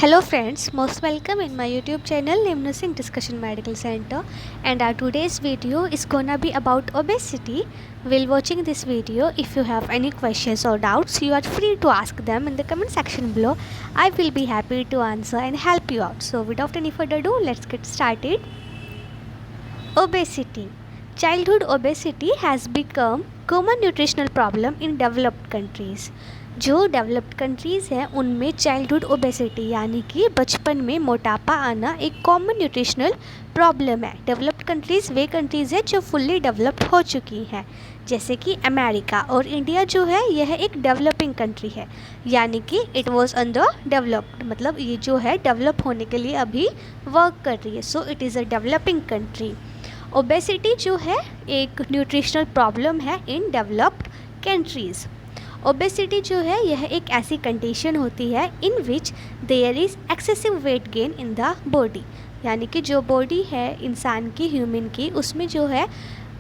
Hello friends, most welcome in my YouTube channel named Nursing Discussion Medical Center, and our today's video is gonna be about obesity. While watching this video, if you have any questions or doubts, you are free to ask them in the comment section below. I will be happy to answer and help you out. So without any further ado, let's get started. Obesity. Childhood obesity has become common nutritional problem in developed countries. जो developed countries हैं उनमें childhood obesity यानी कि बचपन में मोटापा आना एक कॉमन न्यूट्रिशनल प्रॉब्लम है. डेवलप्ड कंट्रीज़ वे कंट्रीज़ हैं जो फुल्ली डेवलप्ड हो चुकी हैं, जैसे कि अमेरिका, और इंडिया जो है यह एक डेवलपिंग कंट्री है, यानी कि इट वाज अंडर डेवलप्ड, मतलब ये जो है डेवलप होने के लिए अभी वर्क कर रही है. So it is a developing country. Obesity जो है एक न्यूट्रिशनल प्रॉब्लम है इन डेवलप्ड कंट्रीज़. ओबेसिटी जो है यह एक ऐसी कंडीशन होती है in which there is excessive weight gain in the body, यानी कि जो बॉडी है इंसान की, ह्यूमन की, उसमें जो है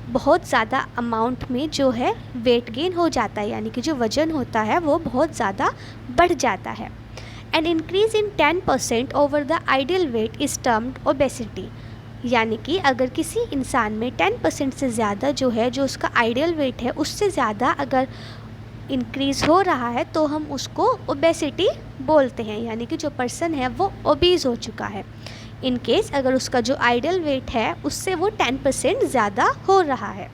बहुत ज़्यादा अमाउंट में जो है वेट गेन हो जाता है, यानी कि जो वज़न होता है वो बहुत ज़्यादा बढ़ जाता है. An increase in 10% over the ideal weight is termed obesity, यानी कि अगर किसी इंसान में 10% से ज़्यादा जो है, जो उसका आइडियल वेट है उससे ज़्यादा अगर इंक्रीज़ हो रहा है तो हम उसको ओबेसिटी बोलते हैं, यानी कि जो पर्सन है वो ओबीज़ हो चुका है. इन केस अगर उसका जो आइडियल वेट है उससे वो 10% ज़्यादा हो रहा है.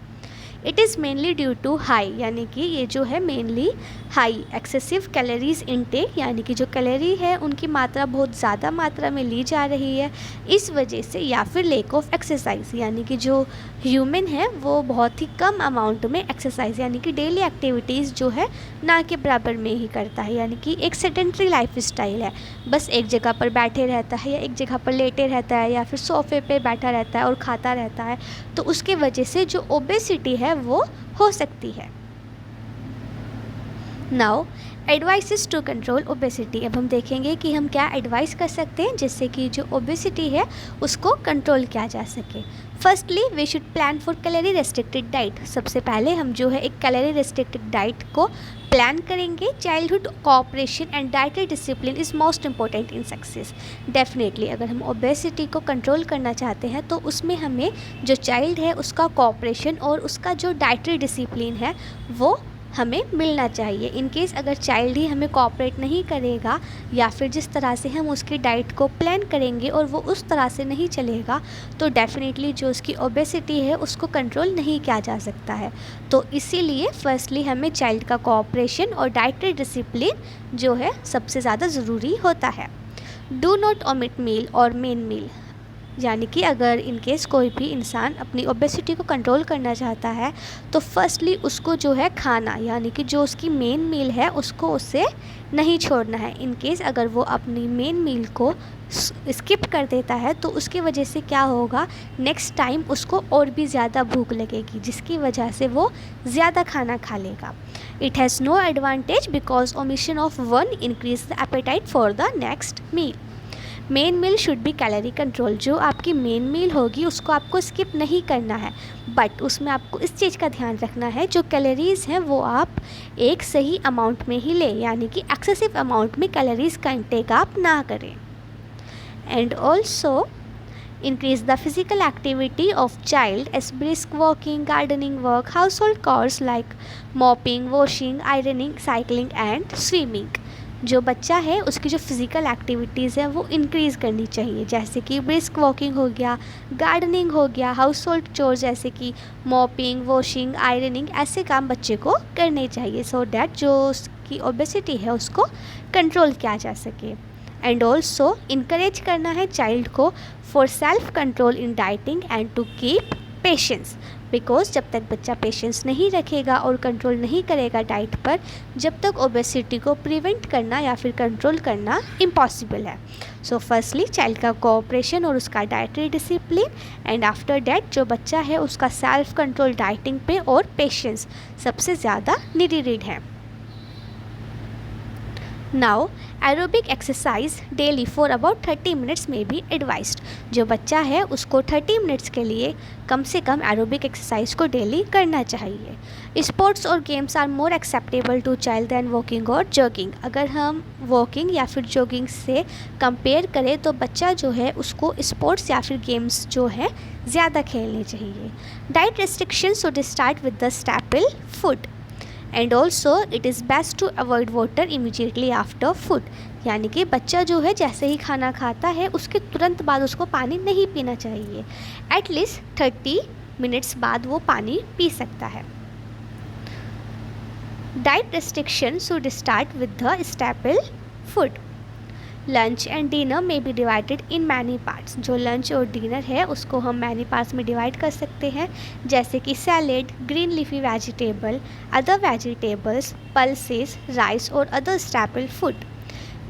It is mainly due to high, यानी कि ये जो है mainly high excessive calories intake, यानी कि जो कैलोरी है उनकी मात्रा बहुत ज़्यादा मात्रा में ली जा रही है इस वजह से, या फिर लेक ऑफ एक्सरसाइज, यानी कि जो ह्यूमन है वो बहुत ही कम अमाउंट में एक्सरसाइज यानी कि डेली एक्टिविटीज़ जो है ना के बराबर में ही करता है, यानी कि एक सेडेंट्री लाइफ स्टाइल है, बस एक जगह पर बैठे रहता है या एक जगह पर लेटे रहता है या फिर सोफे पे बैठा रहता है और खाता रहता है, तो उसके वजह से जो ओबेसिटी है वो हो सकती है. Now advices to control obesity. अब हम देखेंगे कि हम क्या एडवाइस कर सकते हैं जिससे कि जो ओबेसिटी है उसको कंट्रोल किया जा सके. Firstly we should plan for calorie restricted diet. सबसे पहले हम जो है एक कैलोरी रेस्ट्रिक्टेड डाइट को प्लान करेंगे. Childhood cooperation and dietary discipline is most important in success. Definitely अगर हम ओबेसिटी को कंट्रोल करना चाहते हैं तो उसमें हमें जो चाइल्ड है उसका कोऑपरेशन और उसका जो डाइटरी डिसिप्लिन है वो हमें मिलना चाहिए. इन केस अगर चाइल्ड ही हमें कोऑपरेट नहीं करेगा या फिर जिस तरह से हम उसकी डाइट को प्लान करेंगे और वो उस तरह से नहीं चलेगा तो डेफिनेटली जो उसकी ओबेसिटी है उसको कंट्रोल नहीं किया जा सकता है. तो इसीलिए फर्स्टली हमें चाइल्ड का कोऑपरेशन और डाइटरी डिसिप्लिन जो है सबसे ज़्यादा ज़रूरी होता है. डू नॉट ओमिट मील और मेन मील, यानी कि अगर इन केस कोई भी इंसान अपनी ओबेसिटी को कंट्रोल करना चाहता है तो फर्स्टली उसको जो है खाना, यानी कि जो उसकी मेन मील है उसको उससे नहीं छोड़ना है. इन केस अगर वो अपनी मेन मील को स्किप कर देता है तो उसकी वजह से क्या होगा, नेक्स्ट टाइम उसको और भी ज़्यादा भूख लगेगी जिसकी वजह से वो ज़्यादा खाना खा लेगा. It has no advantage because omission of one increase the appetite for the next meal. Main meal should be calorie control. जो आपकी मेन मील होगी उसको आपको स्किप नहीं करना है, बट उसमें आपको इस चीज़ का ध्यान रखना है जो कैलोरीज़ हैं वो आप एक सही अमाउंट में ही लें, यानी कि एक्सेसिव अमाउंट में कैलोरीज़ का इंटेक आप ना करें. And also increase the physical activity of child as brisk walking, gardening work, household chores like mopping, washing, ironing, cycling and swimming. जो बच्चा है उसकी जो फिज़िकल एक्टिविटीज़ है वो इंक्रीज़ करनी चाहिए, जैसे कि ब्रिस्क वॉकिंग हो गया, गार्डनिंग हो गया, हाउस होल्ड चोर जैसे कि मॉपिंग, वॉशिंग, आयरनिंग, ऐसे काम बच्चे को करने चाहिए सो डैट जो उसकी ओबेसिटी है उसको कंट्रोल किया जा सके. एंड ऑल्सो इनकरेज करना है चाइल्ड को for self control in dieting and to keep patience, because जब तक बच्चा पेशेंस नहीं रखेगा और कंट्रोल नहीं करेगा डाइट पर, जब तक ओबेसिटी को प्रिवेंट करना या फिर कंट्रोल करना इम्पॉसिबल है. सो फर्स्टली चाइल्ड का कोऑपरेशन और उसका dietary discipline, and after that जो बच्चा है उसका सेल्फ कंट्रोल डाइटिंग पे और पेशेंस सबसे ज़्यादा नीडेड है. Now aerobic exercise daily for about 30 minutes में बी एडवाइज्ड। जो बच्चा है उसको 30 मिनट्स के लिए कम से कम एरोबिक एक्सरसाइज को डेली करना चाहिए। स्पोर्ट्स और games are more acceptable to child than walking और जॉगिंग। अगर हम वॉकिंग या फिर जॉगिंग से कंपेयर करें तो बच्चा जो है उसको स्पोर्ट्स या फिर गेम्स जो है ज़्यादा खेलने चाहिए। Diet restriction should start with the staple food and also it is best to avoid water immediately after food. यानी कि बच्चा जो है जैसे ही खाना खाता है उसके तुरंत बाद उसको पानी नहीं पीना चाहिए। एटलीस्ट 30 मिनट्स बाद वो पानी पी सकता है। Diet restriction should start with the staple food. Lunch and dinner में be divided in many parts. जो लंच और डिनर है उसको हम मैनी पार्ट्स में डिवाइड कर सकते हैं, जैसे कि salad, green leafy vegetable, other vegetables, pulses, rice और अदर स्टेपल फूड।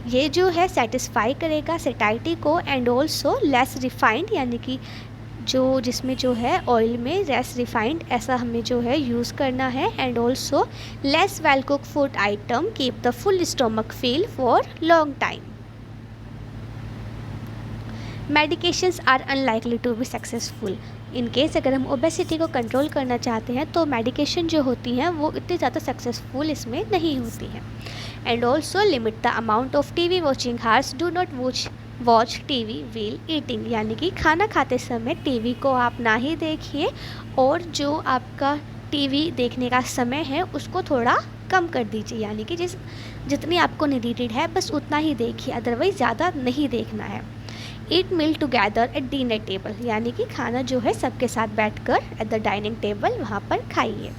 ये जो है सेटिस्फाई करेगा सेटाइटी को एंड ऑल्सो लेस रिफाइंड, यानी कि जो जिसमें जो है ऑयल में लेस रिफाइंड ऐसा हमें जो है यूज़ करना है and also less well cook food item keep the full stomach feel for long time. Medications are unlikely to be successful. In case अगर हम ओबेसिटी को कंट्रोल करना चाहते हैं तो मेडिकेशन जो होती हैं वो इतनी ज़्यादा सक्सेसफुल इसमें नहीं होती हैं। And also limit the amount of TV watching hours. Do not watch TV while eating. यानी कि खाना खाते समय टीवी को आप ना ही देखिए और जो आपका टीवी देखने का समय है उसको थोड़ा कम कर दीजिए। यानी कि जितनी आपको नीडेड है बस उतना ही देखिए, अदरवाइज़ ज़्यादा नहीं देखना है। ईट मील टुगेदर एट डिनर टेबल। यानी कि खाना जो है सबके साथ बैठकर एट द डाइनिंग टेबल वहाँ पर खाइए।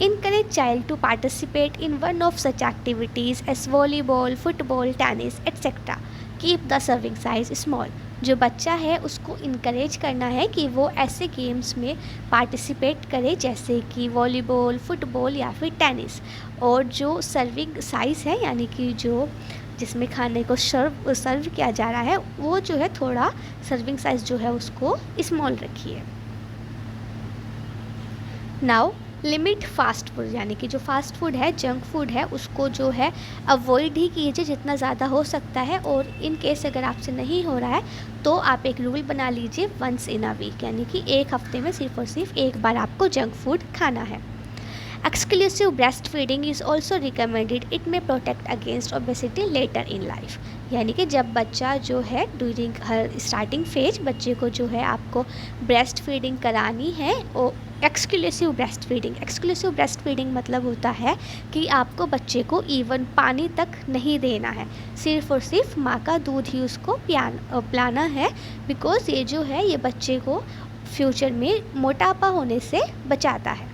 Encourage child to participate in one of such activities as volleyball, football, tennis etcetera. Keep the serving size small. जो बच्चा है उसको इनकरेज करना है कि वो ऐसे गेम्स में पार्टिसिपेट करे जैसे कि वॉलीबॉल, फुटबॉल या फिर टेनिस। और जो सर्विंग साइज़ है यानी कि जो जिसमें खाने को सर्व किया जा रहा है वो जो है थोड़ा सर्विंग साइज़ जो है उसको स्मॉल रखिए। Now limit fast food. यानी कि जो फास्ट फूड है, जंक फूड है, उसको जो है अवॉइड ही कीजिए जितना ज़्यादा हो सकता है। और इन केस अगर आपसे नहीं हो रहा है तो आप एक रूल बना लीजिए वंस इन अ वीक, यानी कि एक हफ्ते में सिर्फ और सिर्फ एक बार आपको जंक फूड खाना है। Exclusive breastfeeding is also recommended. It may protect against obesity later in life. यानी कि जब बच्चा जो है ड्यूरिंग हर स्टार्टिंग फेज बच्चे को जो है आपको ब्रेस्ट फीडिंग करानी है। और एक्सक्लूसिव ब्रेस्ट फीडिंग मतलब होता है कि आपको बच्चे को इवन पानी तक नहीं देना है, सिर्फ और सिर्फ माँ का दूध ही उसको पिलाना है। बिकॉज ये जो है ये बच्चे को फ्यूचर में मोटापा होने से बचाता है।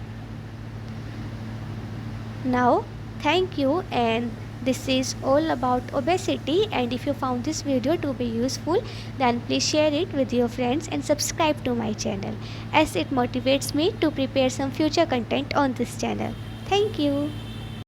Now, thank you, and this is all about obesity. And if you found this video to be useful, then please share it with your friends and subscribe to my channel, as it motivates me to prepare some future content on this channel. Thank you.